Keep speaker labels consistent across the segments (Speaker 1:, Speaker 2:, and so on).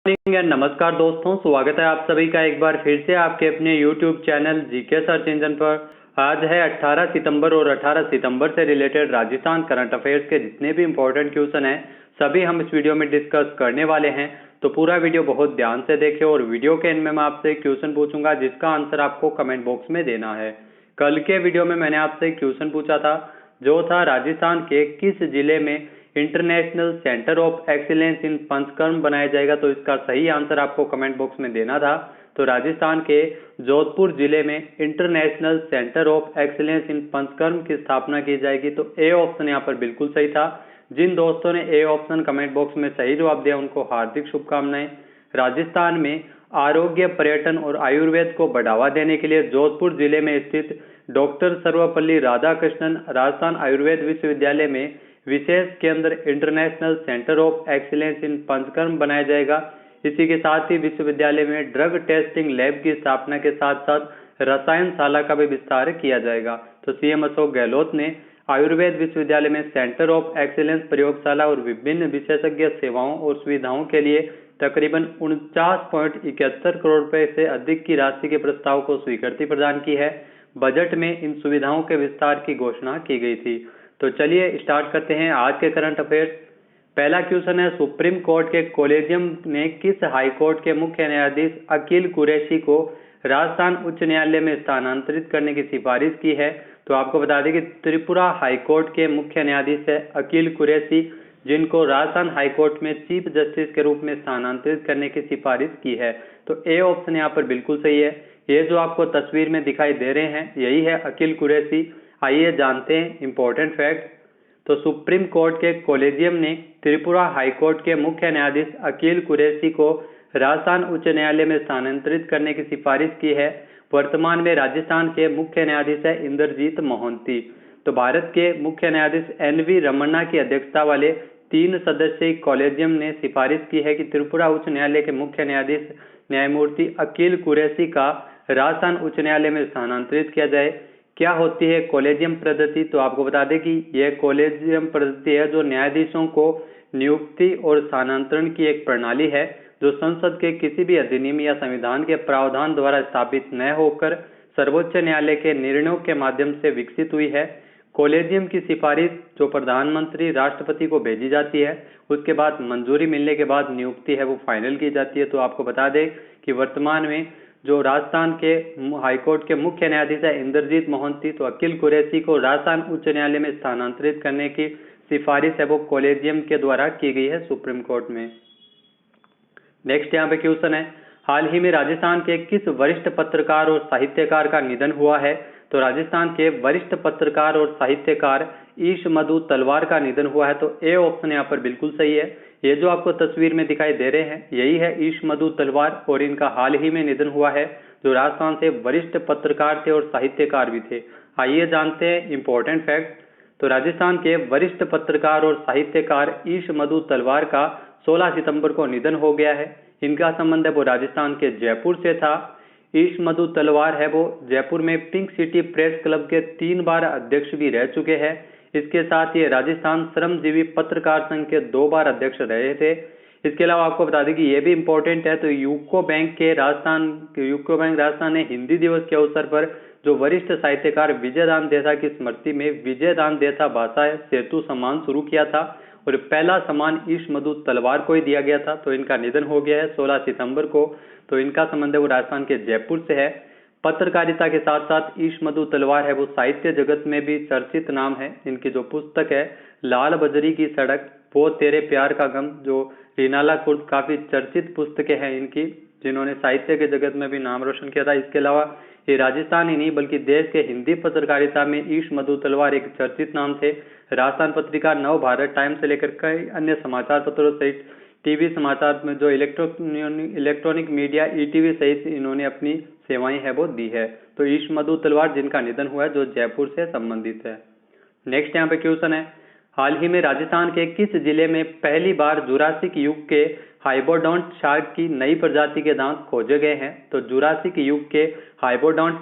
Speaker 1: Morning and नमस्कार दोस्तों, स्वागत है आप सभी का एक बार फिर से आपके अपने YouTube channel GK search engine पर। आज है 18 सितंबर और 18 सितंबर से रिलेटेड राजस्थान करंट अफेयर्स के जितने भी इम्पोर्टेंट क्वेश्चन हैं सभी हम इस वीडियो में डिस्कस करने वाले हैं। तो पूरा वीडियो बहुत ध्यान से देखें और वीडियो के एंड में मैं आपसे क्वेश्चन पूछूंगा जिसका आंसर आपको कमेंट बॉक्स में देना है। कल के वीडियो में मैंने आपसे क्वेश्चन पूछा था जो था राजस्थान के किस जिले में international centre of excellence in panchakarma बनाया जाएगा, तो इसका सही आंसर आपको कमेंट बॉक्स में देना था। तो राजस्थान के जोधपुर जिले में international centre of excellence in panchakarma की स्थापना की जाएगी। तो ए ऑप्शन यहाँ पर बिल्कुल सही था। जिन दोस्तों ने ए ऑप्शन कमेंट बॉक्स में सही जवाब दिया उनको हार्दिक शुभकामनाएं। राजस्थान में आरोग्य, पर्यटन और आयुर्वेद को बढ़ावा देने के लिए जोधपुर जिले में स्थित डॉक्टर सर्वपल्ली राधाकृष्णन राजस्थान आयुर्वेद विश्वविद्यालय में विशेष केंद्र international centre of excellence in panchakarma बनाया जाएगा। इसी के साथ ही विश्वविद्यालय में ड्रग टेस्टिंग लैब की स्थापना के साथ साथ रसायनशाला का भी विस्तार किया जाएगा। तो सीएम अशोक गहलोत ने आयुर्वेद विश्वविद्यालय में सेंटर ऑफ एक्सीलेंस प्रयोगशाला और विभिन्न विशेषज्ञ सेवाओं और सुविधाओं के लिए तकरीबन 49.71 करोड़ रुपए से अधिक की राशि के प्रस्ताव को स्वीकृति प्रदान की है। बजट में इन सुविधाओं के विस्तार की घोषणा की गई थी। तो चलिए स्टार्ट करते हैं आज के करंट अफेयर्स। पहला क्वेश्चन है, सुप्रीम कोर्ट के कॉलेजियम ने किस हाई कोर्ट के मुख्य न्यायाधीश अकील कुरैशी को राजस्थान उच्च न्यायालय में स्थानांतरित करने की सिफारिश की है। तो आपको बता दें कि त्रिपुरा हाई कोर्ट के मुख्य न्यायाधीश है अकील कुरैशी, जिनको राजस्थान हाई कोर्ट में चीफ जस्टिस के रूप में स्थानांतरित करने की सिफारिश की है। तो ए ऑप्शन यहाँ पर बिल्कुल सही है। ये जो आपको तस्वीर में दिखाई दे रहे हैं यही है अकील कुरैशी। आइए जानते हैं इंपॉर्टेंट फैक्ट। तो सुप्रीम कोर्ट के कॉलेजियम ने त्रिपुरा हाई कोर्ट के मुख्य न्यायाधीश अकील कुरैशी को राजस्थान उच्च न्यायालय में स्थानांतरित करने की सिफारिश की है। वर्तमान में राजस्थान के मुख्य न्यायाधीश है इंद्रजीत मोहंती। तो भारत के मुख्य न्यायाधीश एन.वी. रमन्ना की अध्यक्षता वाले 3 सदस्यीय कॉलेजियम ने सिफारिश की है कि त्रिपुरा उच्च न्यायालय के मुख्य न्यायाधीश न्यायमूर्ति अकील कुरैशी का राजस्थान उच्च न्यायालय में स्थानांतरित किया जाए। क्या होती है कॉलेजियम पद्धति? तो आपको बता दें कि यह कॉलेजियम पद्धति है जो न्यायाधीशों को नियुक्ति और स्थानांतरण की एक प्रणाली है जो संसद के किसी भी अधिनियम या संविधान के प्रावधान द्वारा स्थापित न होकर सर्वोच्च न्यायालय के निर्णयों के माध्यम से विकसित हुई है। कॉलेजियम की सिफारिश जो प्रधानमंत्री राष्ट्रपति को भेजी जाती है, उसके बाद मंजूरी मिलने के बाद नियुक्ति है वो फाइनल की जाती है। तो आपको बता दें कि वर्तमान में जो राजस्थान के हाईकोर्ट के मुख्य न्यायाधीश है इंद्रजीत मोहंती, तो अकील कुरैशी को राजस्थान उच्च न्यायालय में स्थानांतरित करने की सिफारिश है वो कॉलेजियम के द्वारा की गई है सुप्रीम कोर्ट में। नेक्स्ट यहाँ पे क्वेश्चन है, हाल ही में राजस्थान के किस वरिष्ठ पत्रकार और साहित्यकार का निधन हुआ है? तो राजस्थान के वरिष्ठ पत्रकार और साहित्यकार ईश मधु तलवार का निधन हुआ है। तो ए ऑप्शन यहाँ पर बिल्कुल सही है। ये जो आपको तस्वीर में दिखाई दे रहे हैं यही है ईश मधु तलवार और इनका हाल ही में निधन हुआ है, जो राजस्थान से वरिष्ठ पत्रकार थे और साहित्यकार भी थे। आइए जानते हैं इंपॉर्टेंट फैक्ट। तो राजस्थान के वरिष्ठ पत्रकार और साहित्यकार ईश मधु तलवार का 16 सितंबर को निधन हो गया है। इनका संबंध है वो राजस्थान के जयपुर से था। ईश मधु तलवार है वो जयपुर में पिंक सिटी प्रेस क्लब के 3 बार अध्यक्ष भी रह चुके हैं। इसके साथ ये राजस्थान श्रमजीवी पत्रकार संघ के 2 बार अध्यक्ष रहे थे। इसके अलावा आपको बता दें कि ये भी इम्पोर्टेंट है, तो यूको बैंक राजस्थान ने हिंदी दिवस के अवसर पर जो वरिष्ठ साहित्यकार विजयदान देथा की स्मृति में विजयदान देथा भाषा सेतु सम्मान शुरू किया था और पहला सम्मान ईश मधु तलवार को ही दिया गया था। तो इनका निधन हो गया है 16 सितंबर को। तो इनका संबंध है वो राजस्थान के जयपुर से है। पत्रकारिता के साथ साथ ईश मधु तलवार है वो साहित्य जगत में भी चर्चित नाम है। इनकी जो पुस्तक है लाल बजरी की सड़क, वो तेरे प्यार का गम, जो रीनाला कुर्द, काफी चर्चित पुस्तकें हैं इनकी, जिन्होंने साहित्य के जगत में भी नाम रोशन किया था। इसके अलावा ये राजस्थान ही नहीं बल्कि देश के हिंदी पत्रकारिता में ईश मधु तलवार एक चर्चित नाम थे। राजस्थान पत्रिका, नव भारत टाइम्स से लेकर कई अन्य समाचार पत्रों सहित टीवी समाचार में जो इलेक्ट्रॉनिक मीडिया ईटीवी सहित इन्होंने अपनी सेवाएं है वो दी है। तो ईश मधु तलवार जिनका निधन हुआ है जो जयपुर से संबंधित है। नेक्स्ट यहाँ पे क्वेश्चन है, हाल ही में राजस्थान के किस जिले में पहली बार जुरासिक युग के हाइबोडोंट शार्क की नई प्रजाति के दांत खोजे गए हैं? तो जुरासिक युग के हाइबोडोंट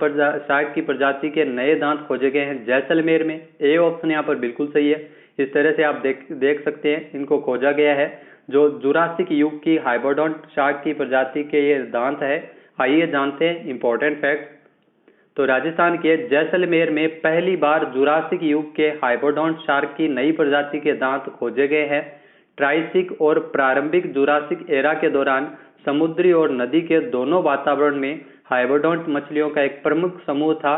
Speaker 1: शार्क की प्रजाति के नए दांत खोजे गए हैं जैसलमेर में। ए ऑप्शन यहाँ पर बिल्कुल सही है। इस तरह से आप देख सकते हैं इनको खोजा गया है। जो जुरासिक युग की हाइबरडोंट शार्क की प्रजाति के ये दांत है। आइए जानते हैं इंपॉर्टेंट फैक्ट। तो राजस्थान के जैसलमेर में पहली बार जुरासिक युग के हाइबरडोंट शार्क की नई प्रजाति के दांत खोजे गए हैं। ट्राइसिक और प्रारंभिक जुरासिक एरा के दौरान समुद्री और नदी के दोनों वातावरण में हाइबरडोंट मछलियों का एक प्रमुख समूह था।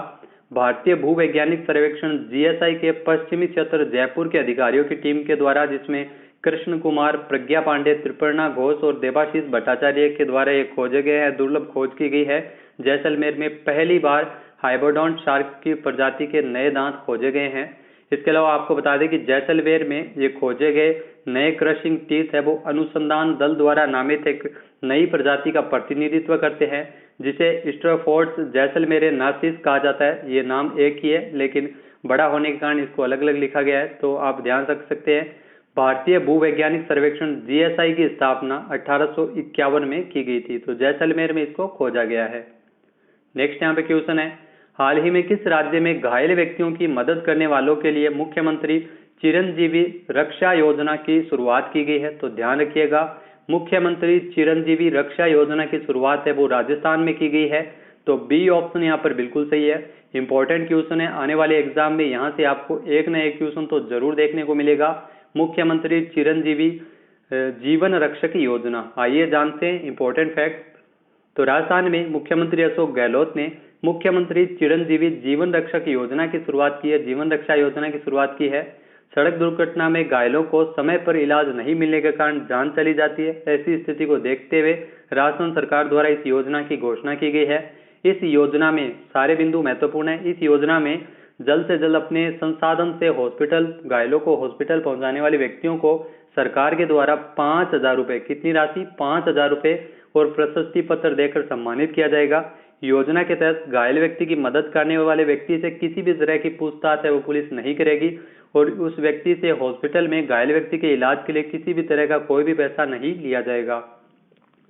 Speaker 1: भारतीय भूवैज्ञानिक सर्वेक्षण जीएसआई के पश्चिमी क्षेत्र जयपुर के अधिकारियों की टीम के द्वारा, जिसमें कृष्ण कुमार, प्रज्ञा पांडे, त्रिपर्णा घोष और देवाशीष भट्टाचार्य के द्वारा ये खोजे गए हैं, दुर्लभ खोज की गई है। जैसलमेर में पहली बार हाइबरडोंट शार्क की प्रजाति के नए दांत खोजे गए हैं। इसके अलावा आपको बता दें कि जैसलमेर में ये खोजे गए नए क्रशिंग टीथ है वो अनुसंधान दल द्वारा नामित एक नई प्रजाति का प्रतिनिधित्व करते हैं, जिसे स्ट्रैफोर्ड्स जैसलमेर नासिस कहा जाता है। ये नाम एक ही है, लेकिन बड़ा होने के कारण इसको अलग अलग लिखा गया है, तो आप ध्यान रख सकते हैं। भारतीय भूवैज्ञानिक सर्वेक्षण जीएसआई की स्थापना 1851 में की गई थी, तो जैसलमेर में इसको खोजा गया है। नेक्स्ट यहाँ पे क्वेश्चन है, हाल ही में किस राज्य में घायल व्यक्तियों की मदद करने वालों के लिए मुख्यमंत्री चिरंजीवी रक्षा योजना की शुरुआत की गई है? तो ध्यान रखिएगा, मुख्यमंत्री चिरंजीवी रक्षा योजना की शुरुआत है वो राजस्थान में की गई है। तो बी ऑप्शन यहाँ पर बिल्कुल सही है। इंपॉर्टेंट क्वेश्चन है, आने वाले एग्जाम में यहाँ से आपको एक न एक क्वेश्चन तो जरूर देखने को मिलेगा। मुख्यमंत्री चिरंजीवी जीवन रक्षक योजना, आइए जानते हैं इंपॉर्टेंट फैक्ट। तो राजस्थान में मुख्यमंत्री अशोक गहलोत ने मुख्यमंत्री चिरंजीवी जीवन रक्षक योजना की शुरुआत की है, जीवन रक्षा योजना की शुरुआत की है। सड़क दुर्घटना में घायलों को समय पर इलाज नहीं मिलने के कारण जान चली जाती है। ऐसी स्थिति को देखते हुए राजस्थान सरकार द्वारा इस योजना की घोषणा की गई है। इस योजना में सारे बिंदु महत्वपूर्ण है। इस योजना में जल्द से जल्द अपने संसाधन से घायलों को हॉस्पिटल पहुंचाने वाले व्यक्तियों को सरकार के द्वारा 5,000 रुपए, कितनी राशि? 5,000 रुपए और प्रशस्ति पत्र देकर सम्मानित किया जाएगा। योजना के तहत घायल व्यक्ति की मदद करने वाले व्यक्ति से किसी भी तरह की पूछताछ है वो पुलिस नहीं करेगी और उस व्यक्ति से हॉस्पिटल में घायल व्यक्ति के इलाज के लिए किसी भी तरह का कोई भी पैसा नहीं लिया जाएगा।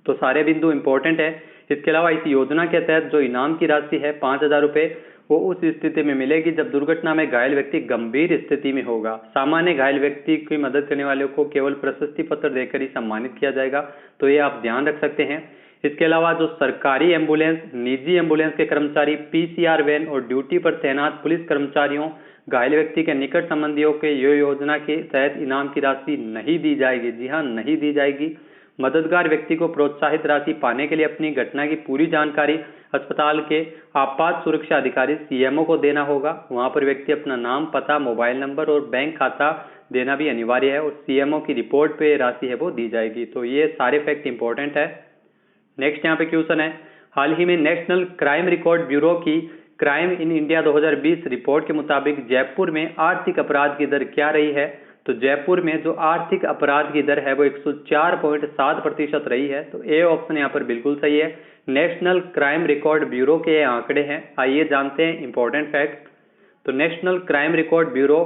Speaker 1: तो सारे बिंदु इंपॉर्टेंट है। इसके अलावा इस योजना के तहत जो इनाम की राशि है 5,000 रुपए, वो उस स्थिति में मिलेगी जब दुर्घटना में घायल व्यक्ति गंभीर स्थिति में होगा। सामान्य घायल व्यक्ति की मदद करने वालों को केवल प्रशस्ति पत्र देकर ही सम्मानित किया जाएगा, तो ये आप ध्यान रख सकते हैं। इसके अलावा जो सरकारी एम्बुलेंस, निजी एम्बुलेंस के कर्मचारी, पीसीआर वैन और ड्यूटी पर तैनात पुलिस कर्मचारियों, घायल व्यक्ति के निकट संबंधियों के ये योजना के तहत इनाम की राशि नहीं दी जाएगी। जी हाँ, नहीं दी जाएगी। मददगार व्यक्ति को प्रोत्साहित राशि पाने के लिए अपनी घटना की पूरी जानकारी अस्पताल के आपात सुरक्षा अधिकारी सीएमओ को देना होगा। वहां पर व्यक्ति अपना नाम, पता, मोबाइल नंबर और बैंक खाता देना भी अनिवार्य है और सीएमओ की रिपोर्ट पे राशि है वो दी जाएगी। तो ये सारे फैक्ट इंपॉर्टेंट है। नेक्स्ट यहाँ पे क्वेश्चन है, हाल ही में नेशनल क्राइम रिकॉर्ड ब्यूरो की क्राइम इन इंडिया 2020 रिपोर्ट के मुताबिक जयपुर में आर्थिक अपराध की दर क्या रही है? तो जयपुर में जो आर्थिक अपराध की दर है वो 104.7% रही है। तो ए ऑप्शन यहाँ पर बिल्कुल सही है। नेशनल क्राइम रिकॉर्ड ब्यूरो के ये आंकड़े हैं। आइए जानते हैं इंपॉर्टेंट फैक्ट। तो national crime record bureau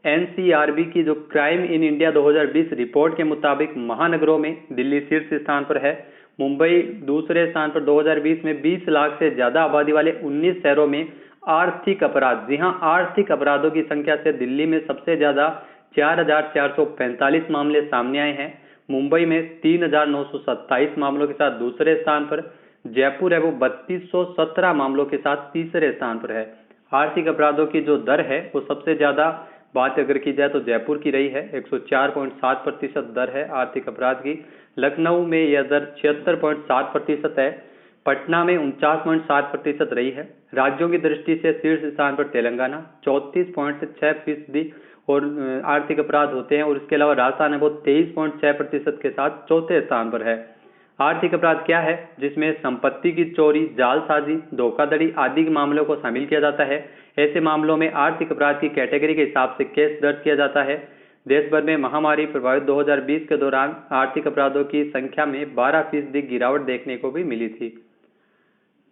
Speaker 1: NCRB की जो क्राइम इन इंडिया 2020 रिपोर्ट के मुताबिक महानगरों में दिल्ली शीर्ष स्थान पर है, मुंबई दूसरे स्थान पर। 2020 में 20 लाख से ज्यादा आबादी वाले 19 शहरों में आर्थिक अपराध, जी हाँ, आर्थिक अपराधों की संख्या से दिल्ली में सबसे ज्यादा 4,445 मामले सामने आए हैं। मुंबई में 3,927 मामलों के साथ दूसरे स्थान पर। जयपुर है वो 3,217 मामलों के साथ तीसरे स्थान पर है। आर्थिक अपराधों की जो दर है वो सबसे ज्यादा बात अगर की जाए तो जयपुर की रही है, 104.7% दर है आर्थिक अपराध की। लखनऊ में यह दर 76.7% है। पटना में 49.7% रही है। राज्यों की दृष्टि से शीर्ष स्थान पर तेलंगाना 34.6% और आर्थिक अपराध होते हैं और इसके अलावा राजस्थान है वो 23.6% के साथ चौथे स्थान पर है। आर्थिक अपराध क्या है? जिसमें संपत्ति की चोरी, जालसाजी, धोखाधड़ी आदि के मामलों को शामिल किया जाता है। ऐसे मामलों में आर्थिक अपराध की कैटेगरी के हिसाब से केस दर्ज किया जाता है। देश भर में महामारी प्रभावित 2020 के दौरान आर्थिक अपराधों की संख्या में 12% गिरावट देखने को भी मिली थी।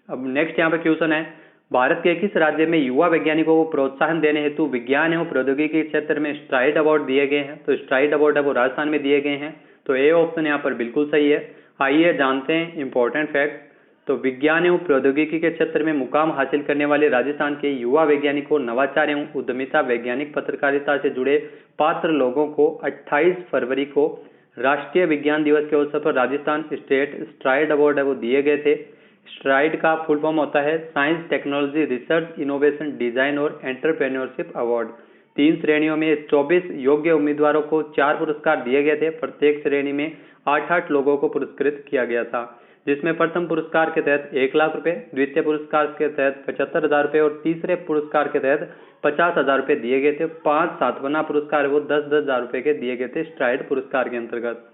Speaker 1: अब नेक्स्ट यहाँ पे क्वेश्चन है, भारत के किस राज्य में युवा वैज्ञानिकों को प्रोत्साहन देने हेतु विज्ञान एवं प्रौद्योगिकी के क्षेत्र में स्ट्राइड अवार्ड दिए गए हैं? तो स्ट्राइड अवार्ड है वो राजस्थान में दिए गए हैं। तो ए ऑप्शन यहाँ पर बिल्कुल सही है। आइए जानते हैं इंपॉर्टेंट फैक्ट। तो विज्ञान एवं प्रौद्योगिकी के क्षेत्र में मुकाम हासिल करने वाले राजस्थान के युवा वैज्ञानिकों, नवाचार एवं उद्यमिता, वैज्ञानिक पत्रकारिता से जुड़े पात्र लोगों को 28 फरवरी को राष्ट्रीय विज्ञान दिवस के अवसर पर राजस्थान स्टेट स्ट्राइड अवार्ड है वो दिए गए थे। स्ट्राइड का फुल फॉर्म होता है science, technology, research, innovation, design और एंटरप्रेन्योरशिप अवार्ड। 3 श्रेणियों में 24 योग्य उम्मीदवारों को 4 पुरस्कार दिए गए थे। प्रत्येक श्रेणी में 8-8 लोगों को पुरस्कृत किया गया था, जिसमें प्रथम पुरस्कार के तहत 1 लाख रुपए, द्वितीय पुरस्कार के तहत 75,000 रुपए और तीसरे पुरस्कार के तहत 50,000 रुपए दिए गए थे। 5 सातवां पुरस्कार वो 10,000 रुपए के दिए गए थे स्ट्राइड पुरस्कार के अंतर्गत।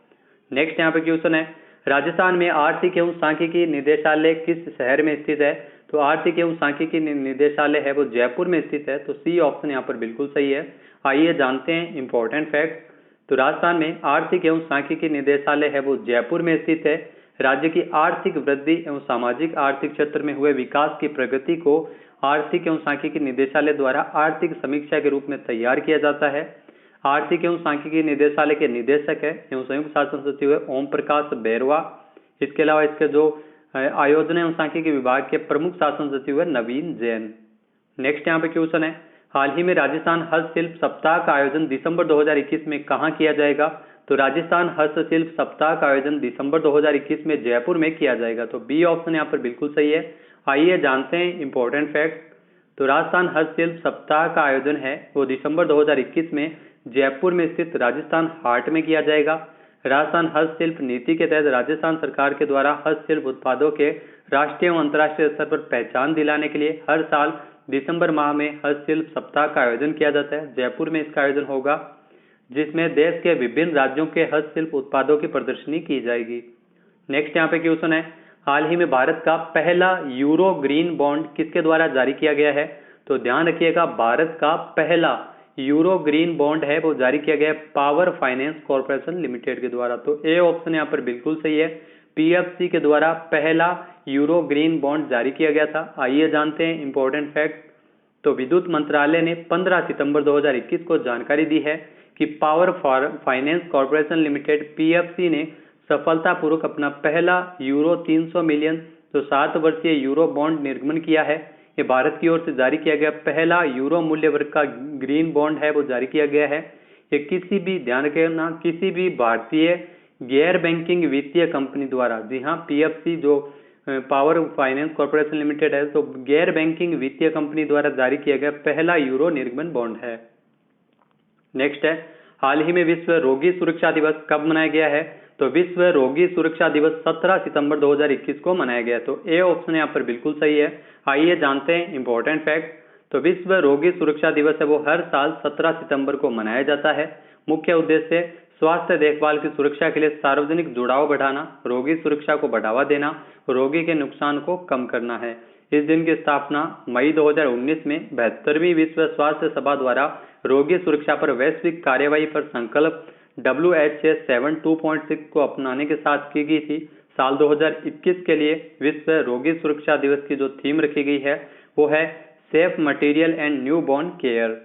Speaker 1: नेक्स्ट यहाँ पे क्वेश्चन है, राजस्थान में आर्थिक एवं सांख्यिकी निदेशालय किस शहर में स्थित है? तो आर्थिक एवं सांख्यिकी निदेशालय है वो जयपुर में स्थित है। तो सी ऑप्शन यहाँ पर बिल्कुल सही है। आइए जानते हैं इंपॉर्टेंट फैक्ट। तो राजस्थान में आर्थिक एवं सांख्यिकी निदेशालय है वो जयपुर में स्थित है। राज्य की आर्थिक वृद्धि एवं सामाजिक आर्थिक क्षेत्र में हुए विकास की प्रगति को आर्थिक एवं सांख्यिकी निदेशालय द्वारा आर्थिक समीक्षा के रूप में तैयार किया जाता है। आर्थिक एवं सांख्यिकी निदेशालय के निदेशक है एवं संयुक्त शासन सचिव है ओम प्रकाश बैरवा। इसके अलावा इसके जो आयोजन एवं सांख्यिकी विभाग के प्रमुख शासन सचिव है नवीन जैन। नेक्स्ट यहाँ पे क्वेश्चन है, हाल ही में राजस्थान हस्तशिल्प सप्ताह का आयोजन दिसंबर 2021 में कहाँ किया जाएगा? तो राजस्थान हस्तशिल्प सप्ताह का आयोजन दिसंबर 2021 में जयपुर में किया जाएगा। तो बी ऑप्शन यहाँ पर बिल्कुल सही है। आइए जानते हैं इंपॉर्टेंट फैक्ट। तो राजस्थान हस्तशिल्प सप्ताह का आयोजन है वो दिसंबर 2021 में जयपुर में स्थित राजस्थान हाट में किया जाएगा। राजस्थान हस्तशिल्प नीति के तहत राजस्थान सरकार के द्वारा हस्तशिल्प उत्पादों के राष्ट्रीय एवं अंतर्राष्ट्रीय स्तर पर पहचान दिलाने के लिए हर साल दिसंबर माह में हस्तशिल्प सप्ताह का आयोजन किया जाता है। जयपुर में इसका आयोजन होगा, जिसमें देश के विभिन्न राज्यों के हस्तशिल्प उत्पादों की प्रदर्शनी की जाएगी। नेक्स्ट यहाँ पे क्वेश्चन है, हाल ही में भारत का पहला यूरो ग्रीन बॉन्ड किसके द्वारा जारी किया गया है? तो ध्यान रखिएगा, भारत का पहला यूरो ग्रीन बॉन्ड है वो जारी किया गया है पावर फाइनेंस कॉर्पोरेशन लिमिटेड के द्वारा। तो ए ऑप्शन यहाँ पर बिल्कुल सही है। पीएफसी के द्वारा पहला यूरो ग्रीन बॉन्ड जारी किया गया था। आइए जानते हैं इंपॉर्टेंट फैक्ट। तो विद्युत मंत्रालय ने 15 सितंबर 2021 को जानकारी दी है कि power finance corporation limited PFC ने सफलतापूर्वक अपना पहला यूरो 300 मिलियन तो 7 वर्षीय यूरो बॉन्ड निर्गमन किया है। ये भारत की ओर से जारी किया गया पहला यूरो मूल्य वर्ग का ग्रीन बॉन्ड है वो जारी किया गया है। ये किसी भी, ध्यान रखना, किसी भी भारतीय गैर बैंकिंग वित्तीय कंपनी द्वारा, जी हाँ, पीएफसी जो पावर फाइनेंस कॉर्पोरेशन लिमिटेड है, तो गैर बैंकिंग वित्तीय कंपनी द्वारा जारी किया गया पहला यूरो निर्गमन बॉन्ड है। नेक्स्ट है, हाल ही में विश्व रोगी सुरक्षा दिवस कब मनाया गया है? तो विश्व रोगी सुरक्षा दिवस 17 सितंबर 2021 को मनाया गया। तो ए ऑप्शन यहाँ पर बिल्कुल सही है। आइए जानते हैं इंपॉर्टेंट फैक्ट। तो विश्व रोगी सुरक्षा दिवस है वो हर साल 17 सितंबर को मनाया जाता है। मुख्य उद्देश्य स्वास्थ्य देखभाल की सुरक्षा के लिए सार्वजनिक जुड़ाव बढ़ाना, रोगी सुरक्षा को बढ़ावा देना, रोगी के नुकसान को कम करना है। इस दिन की स्थापना मई 2019 में 72वीं विश्व स्वास्थ्य सभा द्वारा रोगी सुरक्षा पर वैश्विक कार्यवाही पर संकल्प WHS 7.2.6 को अपनाने के साथ की गई थी। साल 2021 के लिए विश्व रोगी सुरक्षा दिवस की जो थीम रखी गई है वो है safe material and new born care.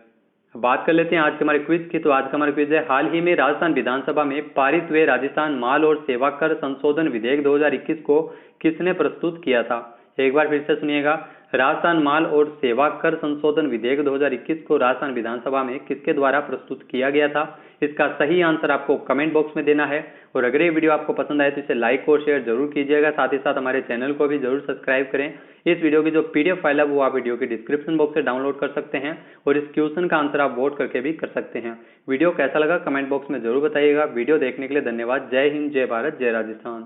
Speaker 1: बात कर लेते हैं आज के हमारे क्विज की। तो आज का हमारा क्विज है, हाल ही में राजस्थान विधानसभा में पारित हुए राजस्थान माल और सेवा कर संशोधन विधेयक 2021 को किसने प्रस्तुत किया था? एक बार फिर से सुनिएगा, राजस्थान माल और सेवा कर संशोधन विधेयक 2021 को राजस्थान विधानसभा में किसके द्वारा प्रस्तुत किया गया था? इसका सही आंसर आपको कमेंट बॉक्स में देना है। और अगर ये वीडियो आपको पसंद आए तो इसे लाइक और शेयर जरूर कीजिएगा। साथ ही साथ हमारे चैनल को भी जरूर सब्सक्राइब करें। इस वीडियो की जो पीडीएफ फाइल है वो आप वीडियो के डिस्क्रिप्शन बॉक्स से डाउनलोड कर सकते हैं और इस क्वेश्चन का आंसर आप वोट करके भी कर सकते हैं। वीडियो कैसा लगा कमेंट बॉक्स में जरूर बताइएगा। वीडियो देखने के लिए धन्यवाद। जय हिंद, जय भारत, जय राजस्थान।